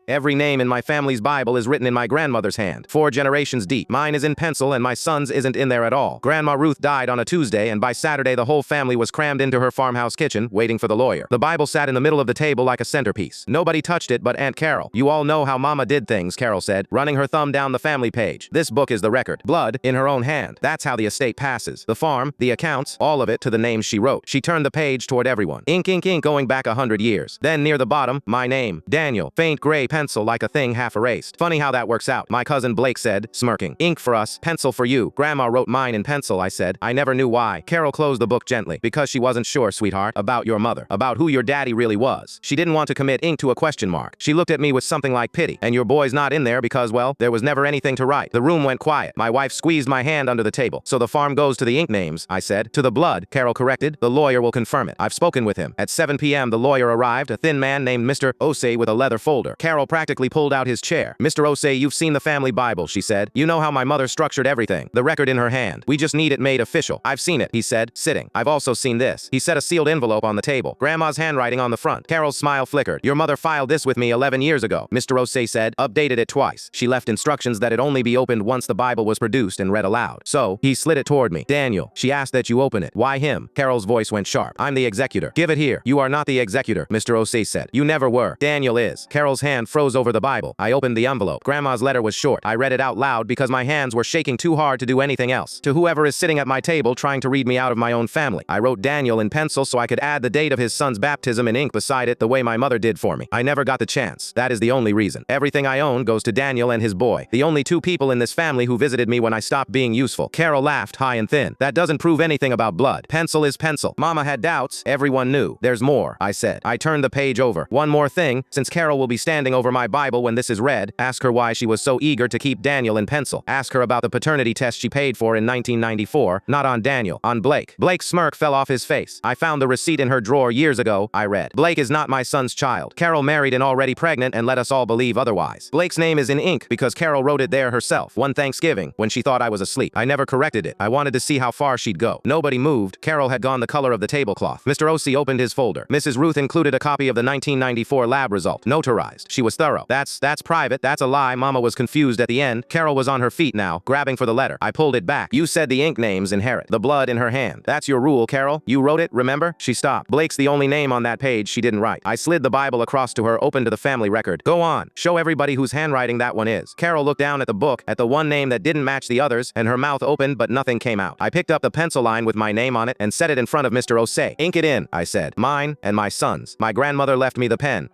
Every name in my family's Bible is written in my grandmother's hand, 4 generations deep. Mine is in pencil and my son's isn't in there at all. Grandma Ruth died on a Tuesday, and by Saturday the whole family was crammed into her farmhouse kitchen, waiting for the lawyer. The Bible sat in the middle of the table like a centerpiece. Nobody touched it but Aunt Carol. You all know how Mama did things, Carol said, running her thumb down the family page. This book is the record. Blood, in her own hand. That's how the estate passes. The farm, the accounts, all of it to the names she wrote. She turned the page toward everyone. Ink, ink, ink, going back 100 years. Then near the bottom, my name, Daniel. Faint gray pencil like a thing half erased. Funny how that works out, my cousin Blake said, smirking. Ink for us, pencil for you. Grandma wrote mine in pencil, I said. I never knew why. Carol closed the book gently. Because she wasn't sure, sweetheart, about your mother. About who your daddy really was. She didn't want to commit ink to a question mark. She looked at me with something like pity. And your boy's not in there because, well, there was never anything to write. The room went quiet. My wife squeezed my hand under the table. So the farm goes to the ink names, I said. To the blood, Carol corrected. The lawyer will confirm it. I've spoken with him. At 7 p.m. the lawyer arrived, a thin man named Mr. Osei with a leather folder. Carol practically pulled out his chair. Mr. Osei, you've seen the family Bible, she said. You know how my mother structured everything. The record in her hand. We just need it made official. I've seen it, he said, sitting. I've also seen this. He set a sealed envelope on the table. Grandma's handwriting on the front. Carol's smile flickered. Your mother filed this with me 11 years ago, Mr. Osei said. Updated it twice. She left instructions that it only be opened once the Bible was produced and read aloud. So, he slid it toward me. Daniel, she asked that you open it. Why him? Carol's voice went sharp. I'm the executor. Give it here. You are not the executor, Mr. Osei said. You never were. Daniel is. Carol's hand froze over the Bible. I opened the envelope. Grandma's letter was short. I read it out loud because my hands were shaking too hard to do anything else. To whoever is sitting at my table trying to read me out of my own family. I wrote Daniel in pencil so I could add the date of his son's baptism in ink beside it the way my mother did for me. I never got the chance. That is the only reason. Everything I own goes to Daniel and his boy. The only 2 people in this family who visited me when I stopped being useful. Carol laughed high and thin. That doesn't prove anything about blood. Pencil is pencil. Mama had doubts. Everyone knew. There's more, I said. I turned the page over. One more thing. Since Carol will be standing over my Bible when this is read, ask her why she was so eager to keep Daniel in pencil. Ask her about the paternity test she paid for in 1994. Not on Daniel. On Blake. Blake's smirk fell off his face. I found the receipt in her drawer years ago, I read. Blake is not my son's child. Carol married and already pregnant and let us all believe otherwise. Blake's name is in ink because Carol wrote it there herself. One Thanksgiving, when she thought I was asleep. I never corrected it. I wanted to see how far she'd go. Nobody moved. Carol had gone the color of the tablecloth. Mr. Osei opened his folder. Mrs. Ruth included a copy of the 1994 lab result. Notarized. She was thorough. That's private. That's a lie. Mama was confused at the end. Carol was on her feet now, grabbing for the letter. I pulled it back. You said the ink names inherit. The blood in her hand. That's your rule, Carol. You wrote it, remember? She stopped. Blake's the only name on that page she didn't write. I slid the Bible across to her, open to the family record. Go on. Show everybody whose handwriting that one is. Carol looked down at the book, at the one name that didn't match the others, and her mouth opened but nothing came out. I picked up the pencil line with my name on it and set it in front of Mr. Osei. Ink it in, I said. Mine and my son's. My grandmother left me the pen.